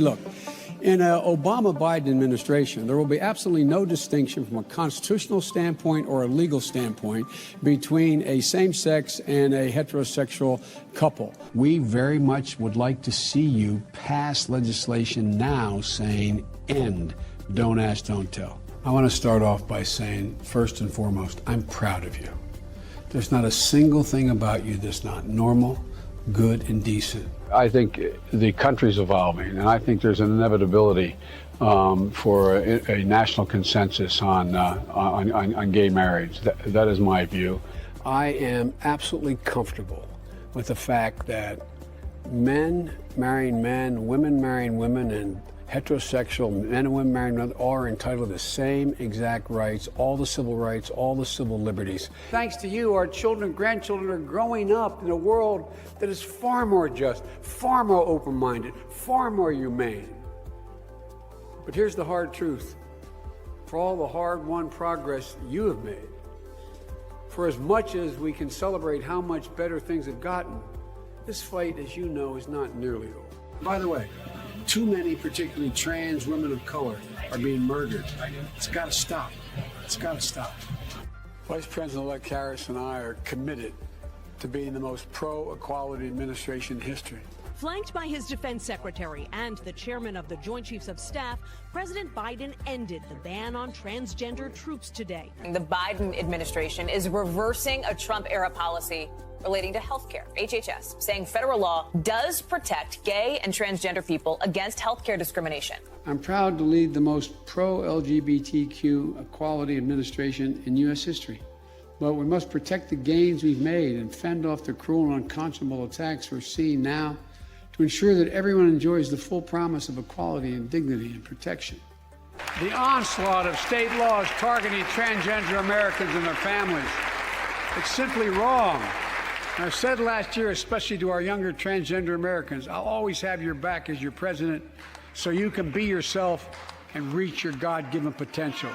Look, in an Obama-Biden administration, there will be absolutely no distinction from a constitutional standpoint or a legal standpoint between a same-sex and a heterosexual couple. We very much would like to see you pass legislation now saying, end, don't ask, don't tell. I want to start off by saying, first and foremost, I'm proud of you. There's not a single thing about you that's not normal, good, and decent. I think the country's evolving, and I think there's an inevitability for a national consensus on gay marriage. That is my view. I am absolutely comfortable with the fact that men marrying men, women marrying women, and heterosexual men and women marrying men are entitled to the same exact rights, all the civil rights, all the civil liberties. Thanks to you, our children and grandchildren are growing up in a world that is far more just, far more open-minded, far more humane. But here's the hard truth. For all the hard-won progress you have made, for as much as we can celebrate how much better things have gotten, this fight, as you know, is not nearly over. By the way, too many, particularly trans women of color, are being murdered. It's got to stop. It's got to stop. Vice President-elect Harris and I are committed to being the most pro-equality administration in history. Flanked by his defense secretary and the chairman of the Joint Chiefs of Staff, President Biden ended the ban on transgender troops today. The Biden administration is reversing a Trump-era policy relating to health care. HHS saying federal law does protect gay and transgender people against health care discrimination. I'm proud to lead the most pro-LGBTQ equality administration in U.S. history. But we must protect the gains we've made and fend off the cruel and unconscionable attacks we're seeing now to ensure that everyone enjoys the full promise of equality and dignity and protection. The onslaught of state laws targeting transgender Americans and their families, it's simply wrong. And I said last year, especially to our younger transgender Americans, I'll always have your back as your president so you can be yourself and reach your God-given potential.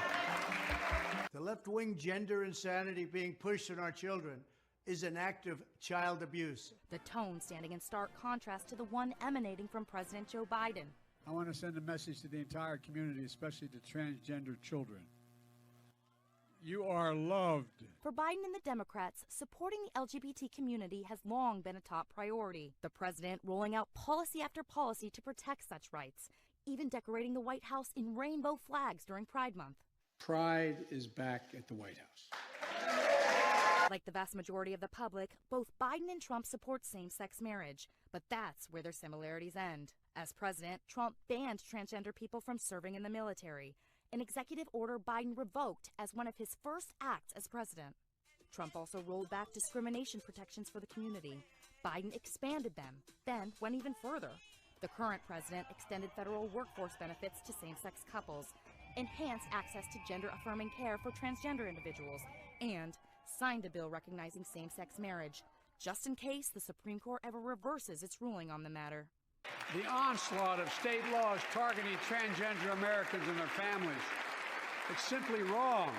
The left-wing gender insanity being pushed on our children is an act of child abuse. The tone standing in stark contrast to the one emanating from President Joe Biden. I want to send a message to the entire community, especially to transgender children. You are loved. For Biden and the Democrats, supporting the LGBT community has long been a top priority. The president rolling out policy after policy to protect such rights, even decorating the White House in rainbow flags during Pride Month. Pride is back at the White House. Like the vast majority of the public, both Biden and Trump support same-sex marriage, but that's where their similarities end. As president, Trump banned transgender people from serving in the military, an executive order Biden revoked as one of his first acts as president. Trump also rolled back discrimination protections for the community. Biden expanded them, then went even further. The current president extended federal workforce benefits to same-sex couples, enhanced access to gender-affirming care for transgender individuals, and signed a bill recognizing same-sex marriage, just in case the Supreme Court ever reverses its ruling on the matter. The onslaught of state laws targeting transgender Americans and their families, it's simply wrong.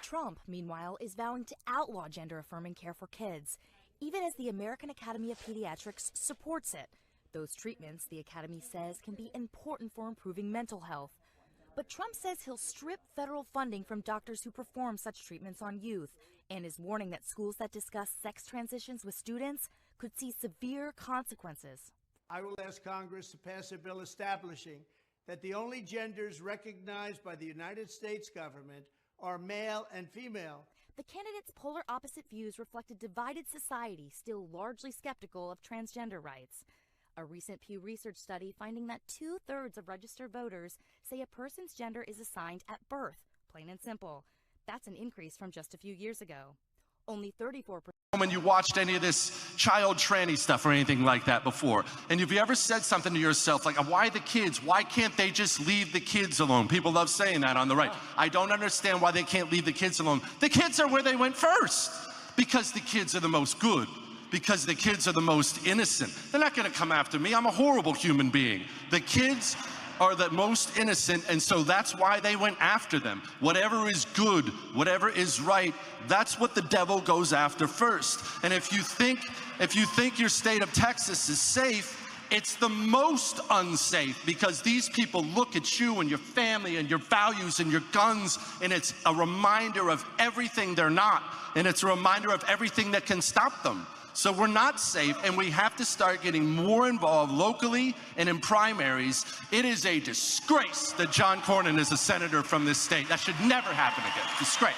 Trump, meanwhile, is vowing to outlaw gender-affirming care for kids, even as the American Academy of Pediatrics supports it. Those treatments, the Academy says, can be important for improving mental health. But Trump says he'll strip federal funding from doctors who perform such treatments on youth, and is warning that schools that discuss sex transitions with students could see severe consequences. I will ask Congress to pass a bill establishing that the only genders recognized by the United States government are male and female. The candidates' polar opposite views reflect a divided society still largely skeptical of transgender rights. A recent Pew Research study finding that 2/3 of registered voters say a person's gender is assigned at birth, plain and simple. That's an increase from just a few years ago. Only 34%. When you watched any of this child tranny stuff or anything like that before, and have you ever said something to yourself like, why the kids? Why can't they just leave the kids alone? People love saying that on the right. I don't understand why they can't leave the kids alone. The kids are where they went first, because the kids are the most good, because the kids are the most innocent. They're not going to come after me. I'm a horrible human being. The kids are the most innocent, and so that's why they went after them. Whatever is good, whatever is right, that's what the devil goes after first. And if you think your state of Texas is safe, It's the most unsafe because these people look at you and your family and your values and your guns, and it's a reminder of everything they're not, and it's a reminder of everything that can stop them. So we're not safe, and we have to start getting more involved locally and in primaries. It is a disgrace that John Cornyn is a senator from this state. That should never happen again. Disgrace.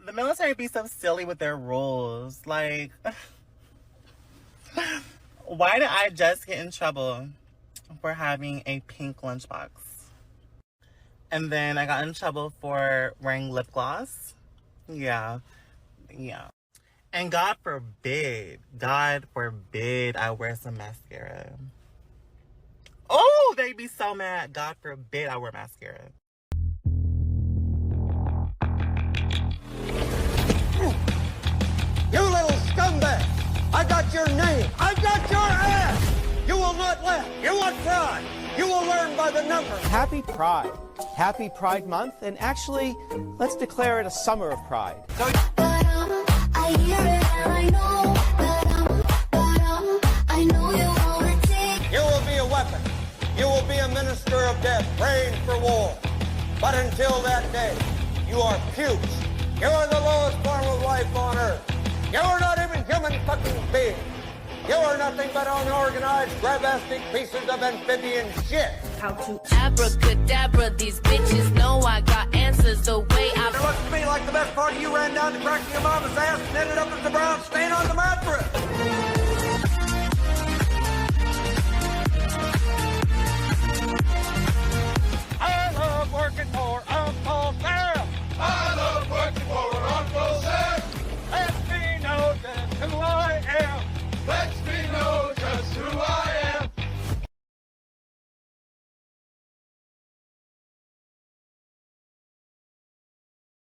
The military be so silly with their rules. Like, why did I just get in trouble for having a pink lunchbox? And then I got in trouble for wearing lip gloss. Yeah. And God forbid I wear some mascara. Oh, they be so mad. God forbid I wear mascara. You little scumbag! I got your name! I got your ass! You will not laugh! You want pride! You will learn by the numbers! Happy Pride. Happy Pride Month, and actually, let's declare it a summer of pride. I hear it and I know, I know you wanna take. You will be a weapon. You will be a minister of death, praying for war. But until that day, you are pukes. You are the lowest form of life on earth. You are not even human fucking beings. You are nothing but unorganized, grabastic pieces of amphibian shit. How to abracadabra, these bitches know I got answers the way I... It looks to me like the best part of you ran down to cracking your mama's ass and ended up as the brown stain on the mattress. I love working for Uncle Sam. I love working for Uncle Sam. Lets me know just who I am. Lets me know just who I am.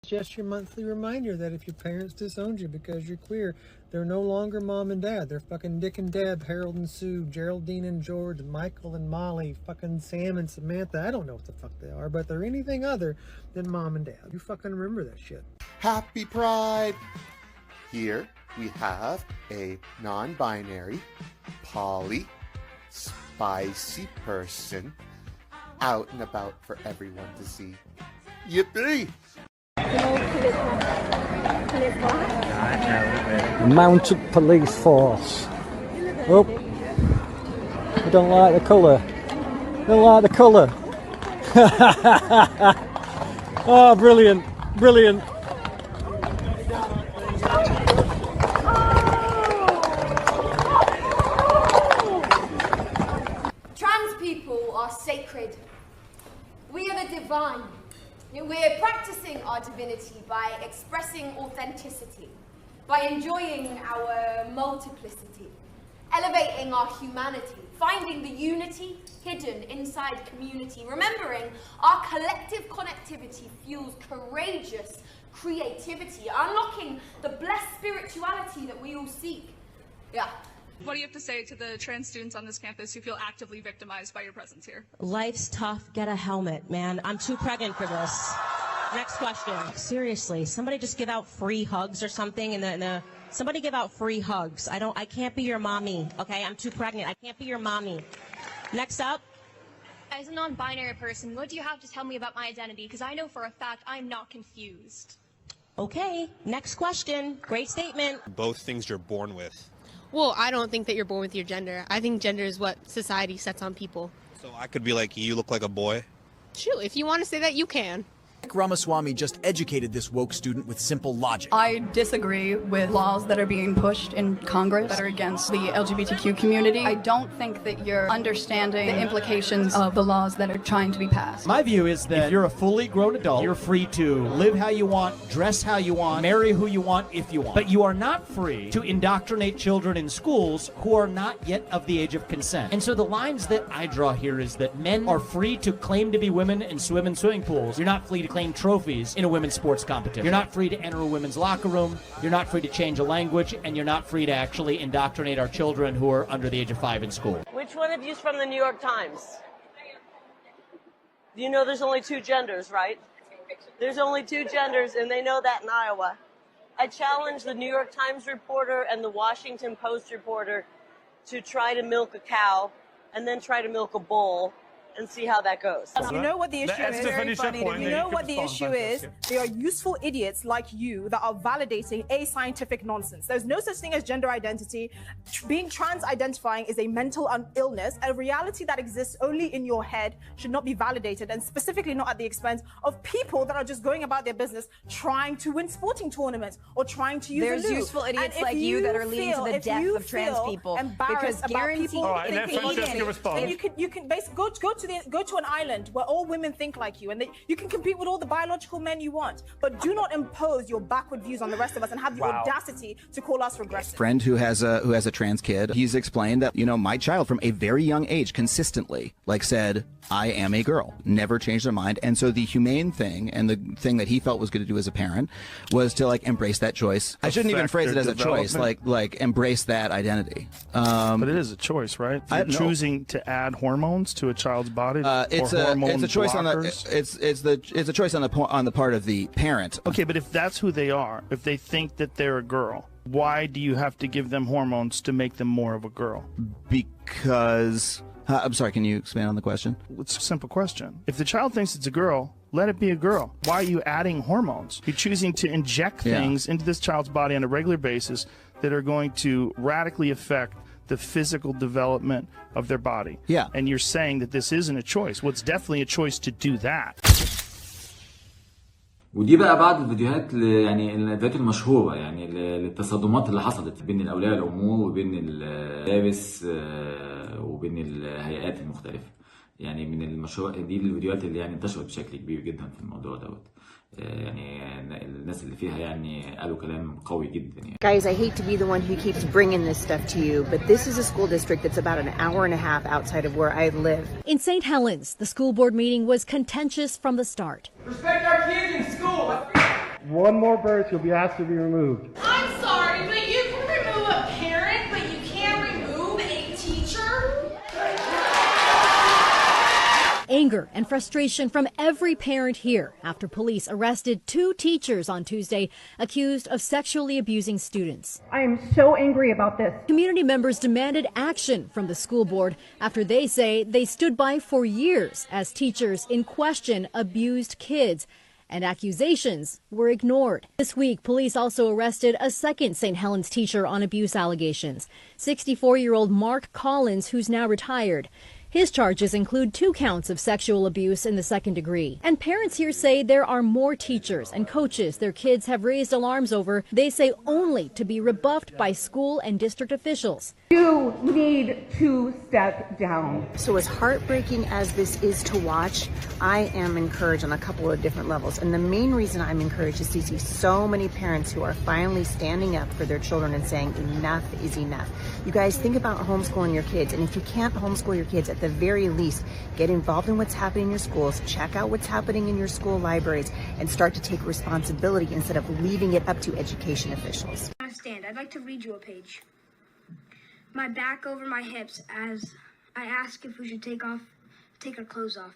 Just your monthly reminder that if your parents disowned you because you're queer, they're no longer mom and dad. They're fucking Dick and Deb, Harold and Sue, Geraldine and George, Michael and Molly, fucking Sam and Samantha. I don't know what the fuck they are, but they're anything other than mom and dad. You fucking remember that shit. Happy Pride! Here we have a non-binary, poly, spicy person out and about for everyone to see. Yippee! Mounted police force. Oh, I don't like the colour. Don't like the colour. Oh, brilliant, brilliant. Trans people are sacred. We are the divine. We're practicing our divinity by expressing authenticity, by enjoying our multiplicity, elevating our humanity, finding the unity hidden inside community, remembering our collective connectivity fuels courageous creativity, unlocking the blessed spirituality that we all seek. Yeah. What do you have to say to the trans students on this campus who feel actively victimized by your presence here? Life's tough. Get a helmet, man. I'm too pregnant for this. Next question. Seriously, somebody just give out free hugs or something somebody give out free hugs. I can't be your mommy, okay? I'm too pregnant. I can't be your mommy. Next up. As a non-binary person, what do you have to tell me about my identity? Because I know for a fact I'm not confused. Okay, next question. Great statement. Both things you're born with. Well, I don't think that you're born with your gender. I think gender is what society sets on people. So I could be like, you look like a boy? Shoot, if you want to say that, you can. Ramaswamy just educated this woke student with simple logic. I disagree with laws that are being pushed in Congress that are against the LGBTQ community. I don't think that you're understanding the implications of the laws that are trying to be passed. My view is that if you're a fully grown adult, you're free to live how you want, dress how you want, marry who you want if you want. But you are not free to indoctrinate children in schools who are not yet of the age of consent. And so the lines that I draw here is that men are free to claim to be women and swim in swimming pools. You're not free to claim trophies in a women's sports competition. You're not free to enter a women's locker room. You're not free to change a language, and you're not free to actually indoctrinate our children who are under the age of 5 in school. Which one of you is from the New York Times? You know there's only two genders, right? There's only two genders, and they know that in Iowa. I challenge the New York Times reporter and the Washington Post reporter to try to milk a cow and then try to milk a bull and see how that goes. You know what the issue is? Very funny. You know what the issue is? They are useful idiots like you that are validating ascientific nonsense. There's no such thing as gender identity. Being trans-identifying is a mental illness, a reality that exists only in your head, should not be validated, and specifically not at the expense of people that are just going about their business trying to win sporting tournaments or trying to use There's a loo. useful idiots like you that are leading to the death of trans people. Because guaranteed, all right, let Francesca respond. You can basically go to an island where all women think like you, and you can compete with all the biological men you want, but do not impose your backward views on the rest of us and have the audacity to call us regressive. Friend who has a trans kid, he's explained that, you know, my child from a very young age consistently said, I am a girl, never changed their mind. And so the humane thing and the thing that he felt was good to do as a parent was to embrace that choice. I shouldn't even phrase it as a choice, like embrace that identity. But it is a choice, right? You're choosing to add hormones to a child's body. It's a choice blockers. it's a choice on the part of the parent. Okay, but if that's who they are, if they think that they're a girl, why do you have to give them hormones to make them more of a girl? Because I'm sorry, can you expand on the question? It's a simple question. If the child thinks it's a girl, let it be a girl. Why are you adding hormones? You're choosing to inject things into this child's body on a regular basis that are going to radically affect the physical development of their body. Yeah. And you're saying that this isn't a choice. Well, it's definitely a choice to do that. ودي بقى بعض الفيديوهات يعني الفيديوهات المشهوره يعني للتصادمات اللي حصلت بين الاولياء الامور وبين المدارس وبين الهيئات المختلفه. يعني من المشهور دي الفيديوهات اللي يعني انتشرت بشكل كبير جدا في الموضوع دوت. يعني الناس اللي فيها يعني قالوا كلام قوي جدا يعني. Guys, I hate to be the one who keeps bringing this stuff to you, but this is a school district that's about an hour and a half outside of where I live. In St. Helens, the school board meeting was contentious from the start. Respect our kids in school. One more birth, you'll be asked to be removed. I'm sorry, but you can remove a parent, but you can't remove a teacher? Anger and frustration from every parent here after police arrested 2 teachers on Tuesday accused of sexually abusing students. I am so angry about this. Community members demanded action from the school board after they say they stood by for years as teachers in question abused kids, and accusations were ignored. This week, police also arrested a second St. Helens teacher on abuse allegations, 64-year-old Mark Collins, who's now retired. His charges include 2 counts of sexual abuse in the second degree. And parents here say there are more teachers and coaches their kids have raised alarms over, they say only to be rebuffed by school and district officials. You need to step down. So as heartbreaking as this is to watch, I am encouraged on a couple of different levels. And the main reason I'm encouraged is to see so many parents who are finally standing up for their children and saying enough is enough. You guys think about homeschooling your kids, and if you can't homeschool your kids, at the very least, get involved in what's happening in your schools, check out what's happening in your school libraries, and start to take responsibility instead of leaving it up to education officials. Stand. I'd like to read you a page. My back over my hips as I ask if we should take our clothes off.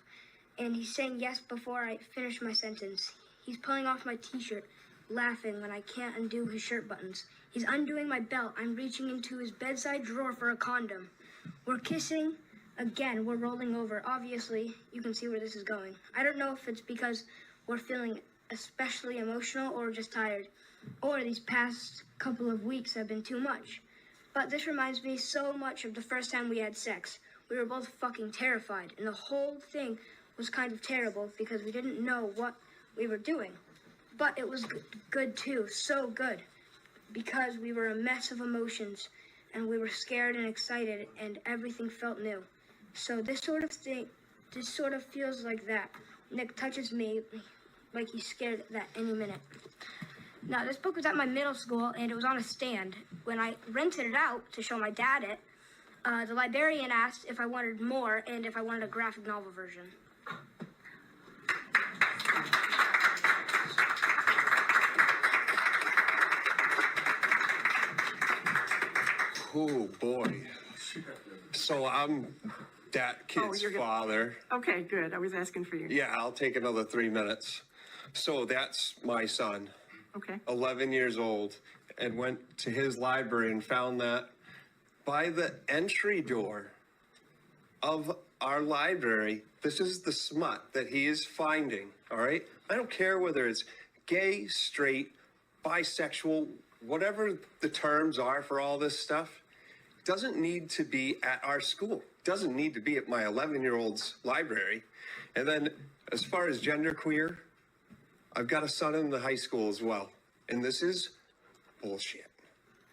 And he's saying yes before I finish my sentence. He's pulling off my t-shirt, laughing when I can't undo his shirt buttons. He's undoing my belt. I'm reaching into his bedside drawer for a condom. We're kissing. Again, we're rolling over. Obviously, you can see where this is going. I don't know if it's because we're feeling especially emotional or just tired, or these past couple of weeks have been too much. But this reminds me so much of the first time we had sex. We were both fucking terrified, and the whole thing was kind of terrible because we didn't know what we were doing. But it was good too, so good, because we were a mess of emotions, and we were scared and excited, and everything felt new. So this sort of feels like that. Nick touches me like he's scared that any minute. Now, this book was at my middle school, and it was on a stand. When I rented it out to show my dad it, the librarian asked if I wanted more and if I wanted a graphic novel version. Oh, boy. So I'm that kid's father. Okay, good. I was asking for you. Yeah, I'll take another 3 minutes. So that's my son. Okay. 11 years old, and went to his library and found that by the entry door of our library, this is the smut that he is finding, all right? I don't care whether it's gay, straight, bisexual, whatever the terms are for all this stuff, it doesn't need to be at our school. It doesn't need to be at my 11-year-old's library. And then as far as genderqueer, I've got a son in the high school as well. And this is bullshit.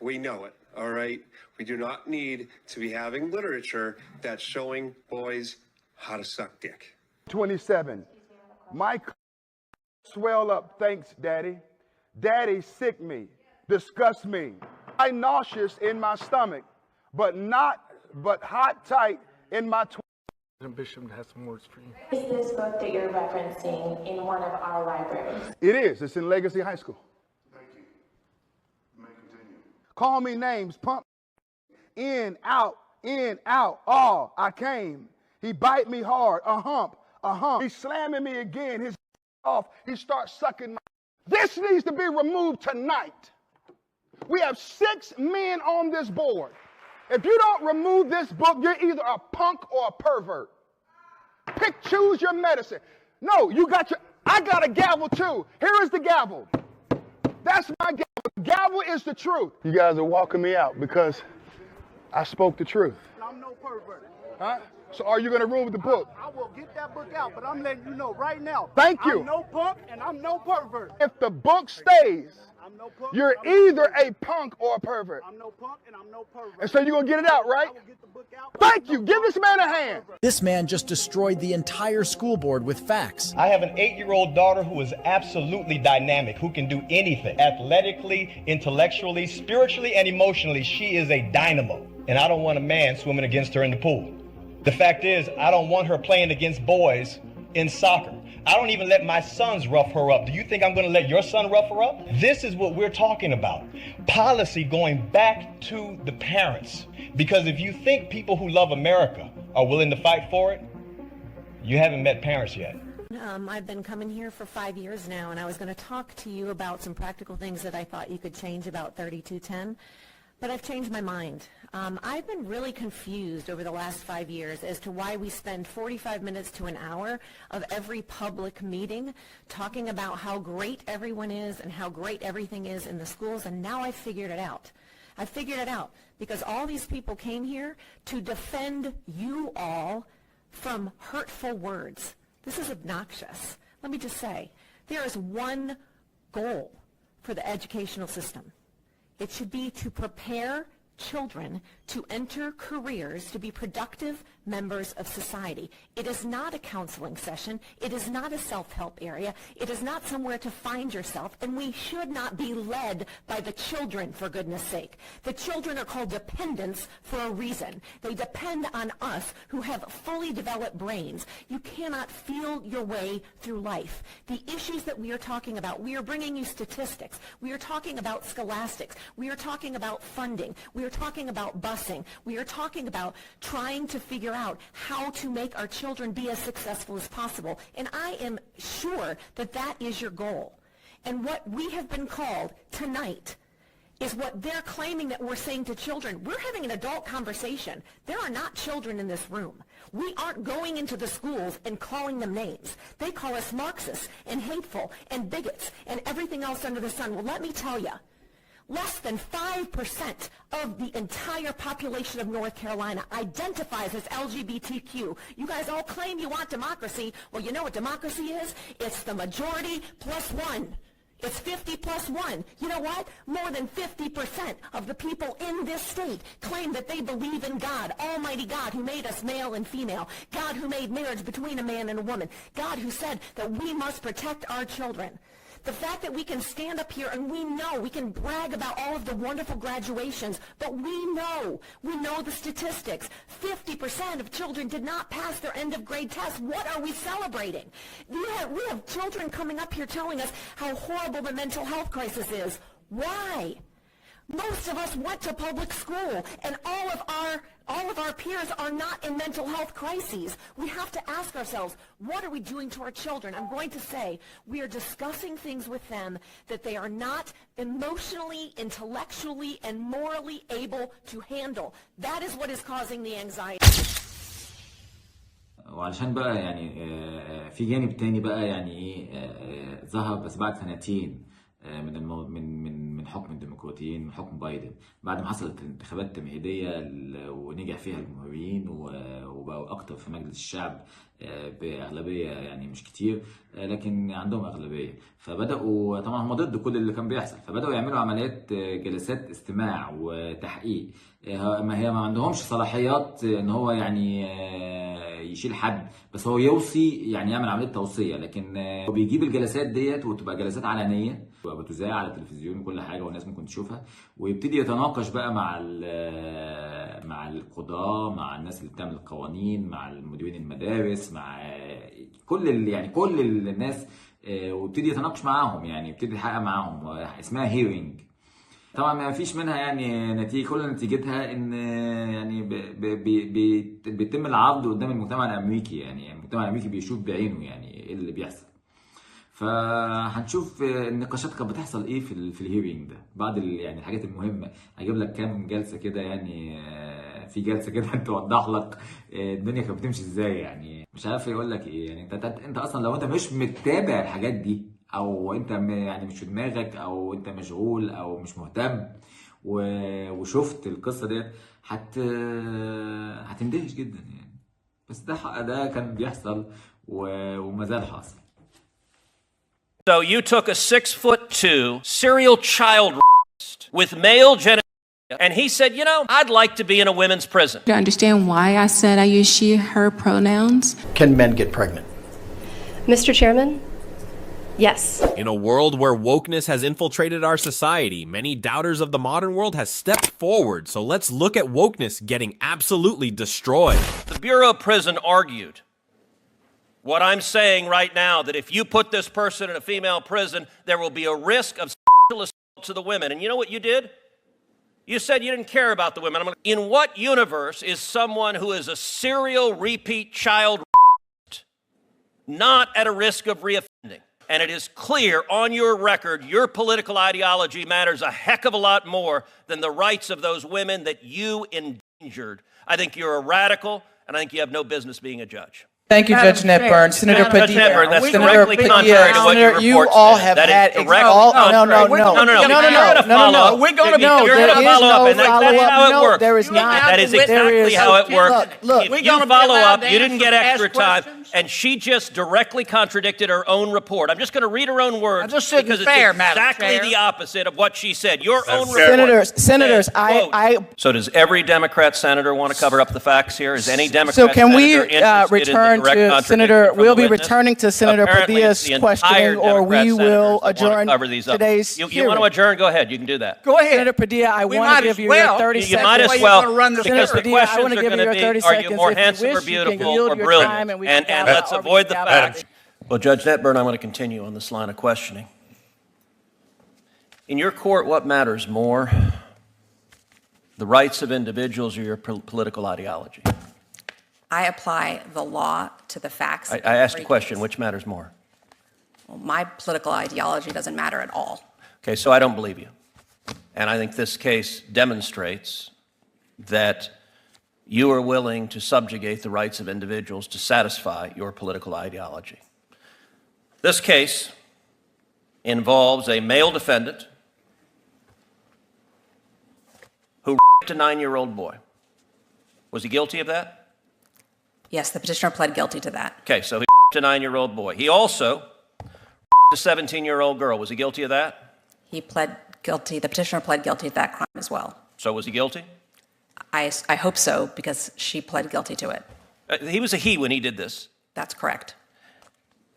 We know it, all right? We do not need to be having literature that's showing boys how to suck dick. 27. My swell up, thanks, Daddy. Daddy sick me, disgust me. I nauseous in my stomach, but hot tight in my Bishop has some words for you. Is this book that you're referencing in one of our libraries? It is. It's in Legacy High School. Thank you. You may continue. Call me names, pump. In, out, all, I came. He bite me hard, a hump. He's slamming me again, his off. He starts sucking my. This needs to be removed tonight. We have 6 men on this board. If you don't remove this book, you're either a punk or a pervert. Choose your medicine. No, I got a gavel too. Here is the gavel. That's my gavel. The gavel is the truth. You guys are walking me out because I spoke the truth. I'm no pervert. Huh? So are you going to remove the book? I will get that book out, but I'm letting you know right now. Thank you. I'm no punk and I'm no pervert. If the book stays, I'm no punk, you're either a punk or a pervert. I'm no punk and I'm no pervert. And so you're going to get it out, right? I will get the book out. Thank you. Give this man a hand. This man just destroyed the entire school board with facts. I have an 8-year-old daughter who is absolutely dynamic, who can do anything. Athletically, intellectually, spiritually, and emotionally, she is a dynamo. And I don't want a man swimming against her in the pool. The fact is, I don't want her playing against boys in soccer. I don't even let my sons rough her up. Do you think I'm going to let your son rough her up? This is what we're talking about. Policy going back to the parents. Because if you think people who love America are willing to fight for it, you haven't met parents yet. I've been coming here for 5 years now, and I was going to talk to you about some practical things that I thought you could change about 3210. But I've changed my mind. I've been really confused over the last 5 years as to why we spend 45 minutes to an hour of every public meeting talking about how great everyone is and how great everything is in the schools, and now I've figured it out. I figured it out because all these people came here to defend you all from hurtful words. This is obnoxious. Let me just say, there is one goal for the educational system. It should be to prepare children to enter careers to be productive members of society. It is not a counseling session. It is not a self-help area. It is not somewhere to find yourself, and we should not be led by the children, for goodness sake. The children are called dependents for a reason. They depend on us who have fully developed brains. You cannot feel your way through life. The issues that we are talking about, we are bringing you statistics. We are talking about scholastics. We are talking about funding. We are talking about busing. We are talking about trying to figure out how to make our children be as successful as possible. And I am sure that that is your goal. And what we have been called tonight is what they're claiming that we're saying to children. We're having an adult conversation. There are not children in this room. We aren't going into the schools and calling them names. They call us Marxists and hateful and bigots and everything else under the sun. Well, let me tell you, less than 5% of the entire population of North Carolina identifies as LGBTQ. You guys all claim you want democracy. Well, you know what democracy is? It's the majority plus one. It's 50 plus 1. You know what? More than 50% of the people in this state claim that they believe in God, Almighty God, who made us male and female, God who made marriage between a man and a woman, God who said that we must protect our children. The fact that we can stand up here and we know, we can brag about all of the wonderful graduations, but we know the statistics. 50% of children did not pass their end of grade test. What are we celebrating? We have children coming up here telling us how horrible the mental health crisis is. Why? Most of us went to public school, and all of our All of our peers are not in mental health crises. We have to ask ourselves, what are we doing to our children? I'm going to say we are discussing things with them that they are not emotionally, intellectually, and morally able to handle. That is what is causing the anxiety. وعلشان بقى يعني في جانب تاني بقى يعني ايه ظهر بس بعد سنتين من حكم الديمقراطيين، من حكم بايدن، بعد ما حصلت الانتخابات التمهيديه ونجح فيها الجمهوريين وبقوا اكتر في مجلس الشعب باغلبيه يعني مش كتير لكن عندهم اغلبيه، فبداوا طبعا هم ضد كل اللي كان بيحصل، فبداوا يعملوا عمليات جلسات استماع وتحقيق. ما عندهمش صلاحيات ان هو يعني يشيل حد، بس هو يوصي يعني يعمل عمليه توصيه، لكن هو بيجيب الجلسات ديت وتبقى جلسات علنيه وبتذاع على التلفزيون وكل حاجه والناس ممكن تشوفها، ويبتدي يتناقش بقى مع القضاه، مع الناس اللي بتعمل القوانين، مع مديرين المدارس، مع كل الناس، ويبتدي يتناقش معاهم، يعني يبتدي يحقق معاهم، اسمها هيرنج. طبعا ما فيش منها يعني نتيجه، كل نتيجتها ان يعني بيتم العرض قدام المجتمع الامريكي، يعني المجتمع الامريكي بيشوف بعينه يعني ايه اللي بيحصل. فهنشوف النقاشات كانت بتحصل ايه في الهيرنج ده. بعض يعني الحاجات المهمه هجيب لك كام جلسه كده، يعني في جلسه كده توضح لك الدنيا كانت بتمشي ازاي، يعني مش عارف يقول لك ايه. يعني انت اصلا لو انت مش متابع الحاجات دي، او انت يعني مش في دماغك، او انت مشغول او مش مهتم وشفت القصه ديت، هتندهش جدا يعني. بس ده كان بيحصل وما زال حاصل. So you took a 6'2" serial child rapist with male genitalia, and he said, you know, I'd like to be in a women's prison. Do you understand why I said I use she, her pronouns? Can men get pregnant? Mr. Chairman? Yes. In a world where wokeness has infiltrated our society, many doubters of the modern world has stepped forward. So let's look at wokeness getting absolutely destroyed. The Bureau of Prison argued what I'm saying right now, that if you put this person in a female prison, there will be a risk of sexual assault to the women. And you know what you did? You said you didn't care about the women. In what universe is someone who is a serial repeat child rapist not at a risk of reoffending? And it is clear on your record, your political ideology matters a heck of a lot more than the rights of those women that you endangered. I think you're a radical, and I think you have no business being a judge. Thank you, Judge Netburn. Senator Padilla. That's directly contrary to what your report you all have said. had No. We're going to You're going to follow up, and that's how it works. There is not. That is exactly how it works. Look, if you follow up, you didn't get extra time, and she just directly contradicted her own report. I'm just going to read her own words because it's exactly the opposite of what she said. Your own report. Senators, So does every Democrat senator want to cover up the facts here? Is any Democrat senator interested return in the direct to Senator? We'll be witness? returning to Senator Padilla's questioning, or we will adjourn today's hearing. You want to adjourn? Go ahead. You can do that. Go ahead, Senator Padilla. I want to give you your 30 seconds. You might as well, because the Padilla, questions are going to be: are you more handsome or beautiful or brilliant? And let's avoid the facts. Well, Judge Netburn, I'm going to continue on this line of questioning. In your court, what matters more? The rights of individuals or your political ideology? I apply the law to the facts. I asked a question, which matters more? Well, my political ideology doesn't matter at all. Okay, so I don't believe you. And I think this case demonstrates that you are willing to subjugate the rights of individuals to satisfy your political ideology. This case involves a male defendant who raped a 9-year-old boy. Was he guilty of that? Yes, the petitioner pled guilty to that. Okay, so he raped a 9-year-old boy. He also raped a 17-year-old girl. Was he guilty of that? He pled guilty. The petitioner pled guilty to that crime as well. So was he guilty? I hope so, because she pled guilty to it. He was a he when he did this. That's correct.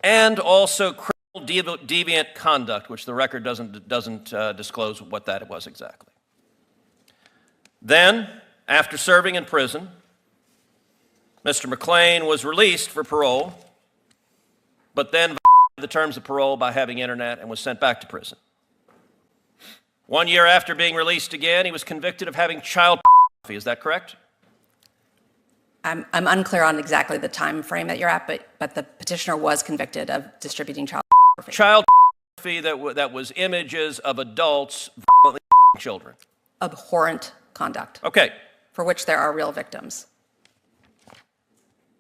And also criminal deviant conduct, which the record doesn't disclose what that was exactly. Then, after serving in prison, Mr. McClain was released for parole, but then violated the terms of parole by having internet and was sent back to prison. 1 year after being released again, he was convicted of having child pornography. Is that correct? I'm unclear on exactly the time frame that you're at, but the petitioner was convicted of distributing child pornography. Child pornography that was images of adults violently children. Abhorrent conduct. Okay. For which there are real victims.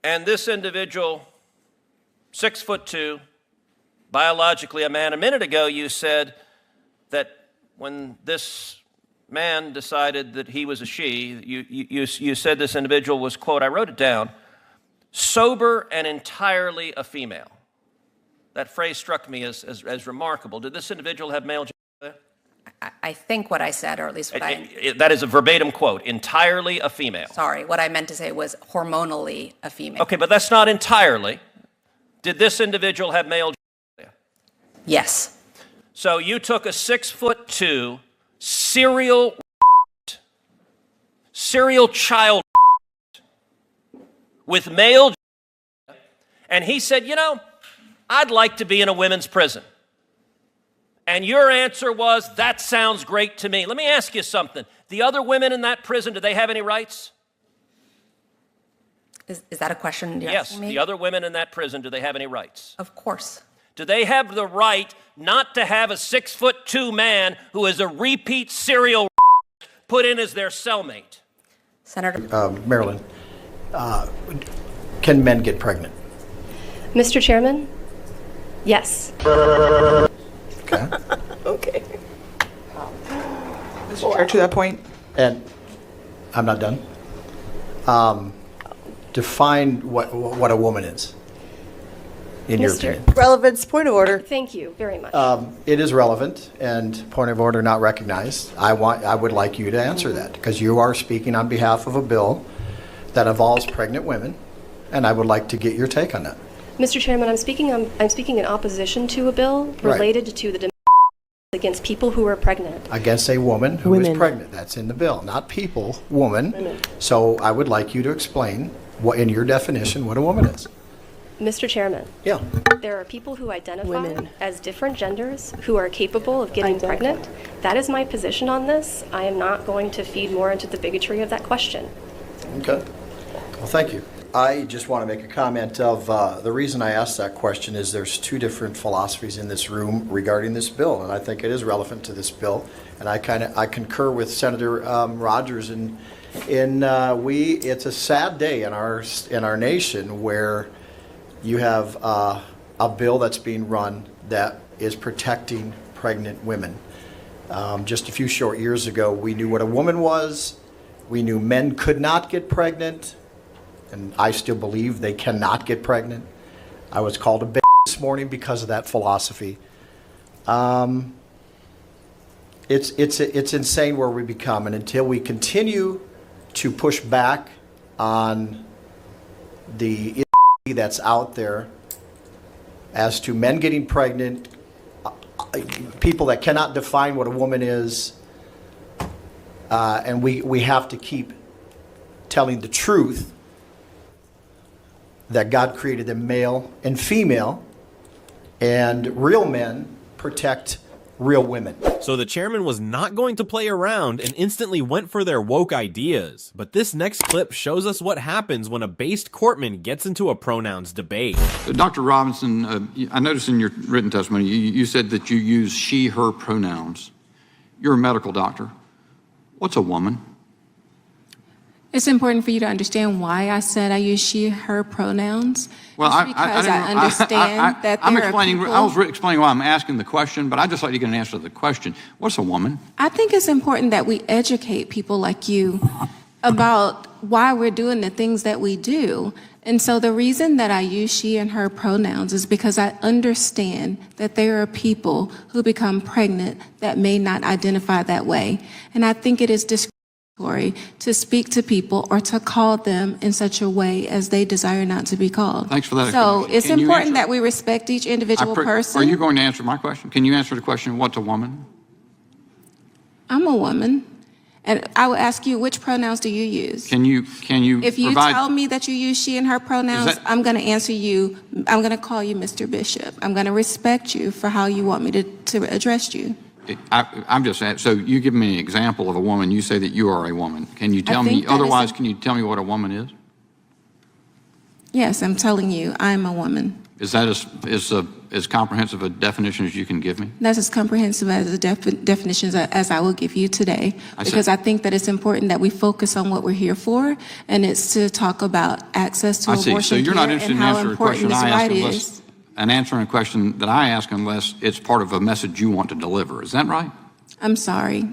And this individual, 6'2", biologically a man. A minute ago you said that when this man decided that he was a she, you said this individual was, quote, I wrote it down, sober and entirely a female. That phrase struck me as remarkable. Did this individual have male genitalia? I think what I said, or at least what that is a verbatim quote, entirely a female. Sorry, what I meant to say was hormonally a female. Okay, but that's not entirely. Did this individual have male genitalia? Yes. So you took a 6'2" serial child with male genitalia, and he said, you know, I'd like to be in a women's prison. And your answer was, that sounds great to me. Let me ask you something. The other women in that prison, do they have any rights? Is that a question you're yes, asking me? The other women in that prison, do they have any rights? Of course. Do they have the right not to have a 6'2" man who is a repeat serial put in as their cellmate? Senator. Marilyn, can men get pregnant? Mr. Chairman, yes. Okay. Okay. Mr. Chair, to that point. And I'm not done. Define what a woman is, in your opinion. Relevance, point of order. Thank you very much. It is relevant, and point of order not recognized. I would like you to answer that, because you are speaking on behalf of a bill that involves pregnant women, and I would like to get your take on that. Mr. Chairman, I'm speaking in opposition to a bill related to the against people who are pregnant. Against a woman who is pregnant. That's in the bill. Not people, woman. Women. So I would like you to explain, what, in your definition, what a woman is. Mr. Chairman. Yeah. There are people who identify as different genders who are capable of getting pregnant. That is my position on this. I am not going to feed more into the bigotry of that question. Okay. Well, thank you. I just want to make a comment of the reason I asked that question is there's two different philosophies in this room regarding this bill, and I think it is relevant to this bill. And I concur with Senator Rogers in it's a sad day in our nation where you have a bill that's being run that is protecting pregnant women. Just a few short years ago, we knew what a woman was. We knew men could not get pregnant. And I still believe they cannot get pregnant. I was called a bitch this morning because of that philosophy. It's insane where we become, and until we continue to push back on the that's out there as to men getting pregnant, people that cannot define what a woman is, and we have to keep telling the truth that God created them male and female, and real men protect real women. So the chairman was not going to play around and instantly went for their woke ideas. But this next clip shows us what happens when a based courtman gets into a pronouns debate. Dr. Robinson, I noticed in your written testimony, you said that you use she, her pronouns. You're a medical doctor. What's a woman? It's important for you to understand why I said I use she, her pronouns. Well, because I understand that I was explaining why I'm asking the question, but I'd just like to get an answer to the question. What's a woman? I think it's important that we educate people like you about why we're doing the things that we do. And so the reason that I use she and her pronouns is because I understand that there are people who become pregnant that may not identify that way. And I think it is discriminatory to speak to people or to call them in such a way as they desire not to be called. Thanks for that. So it's important that we respect each individual person. Are you going to answer my question? Can you answer the question, what's a woman? I'm a woman. And I will ask you, which pronouns do you use? Can you If you tell me that you use she and her pronouns, I'm going to answer you. I'm going to call you Mr. Bishop. I'm going to respect you for how you want me to address you. I'm just asking, so you give me an example of a woman, you say that you are a woman. Can you tell me, otherwise, can you tell me what a woman is? Yes, I'm telling you, I'm a woman. Is that as comprehensive a definition as you can give me? That's as comprehensive as a definition as I will give you today, because I think that it's important that we focus on what we're here for, and it's to talk about access to abortion So you're not interested in answering a question I ask answering a question that I ask unless it's part of a message you want to deliver. Is that right? I'm sorry.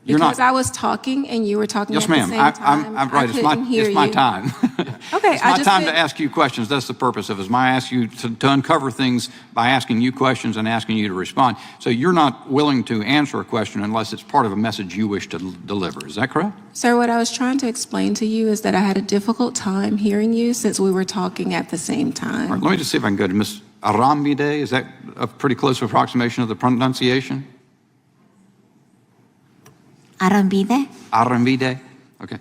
You're because not. I was talking and you were talking Yes, at the ma'am. same time. I'm right. It's my time. Okay, It's my time to ask you questions. That's the purpose of it. I ask you to uncover things by asking you questions and asking you to respond. So you're not willing to answer a question unless it's part of a message you wish to deliver. Is that correct? Sir, what I was trying to explain to you is that I had a difficult time hearing you since we were talking at the same time. All right, let me just see if I can go to Ms. Arambide. Is that a pretty close approximation of the pronunciation? Arambide. Arambide. Okay.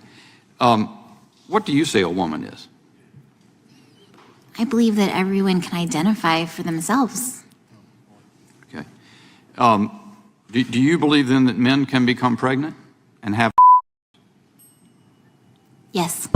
What do you say a woman is? I believe that everyone can identify for themselves. Okay. Do you believe then that men can become pregnant and have? Yes.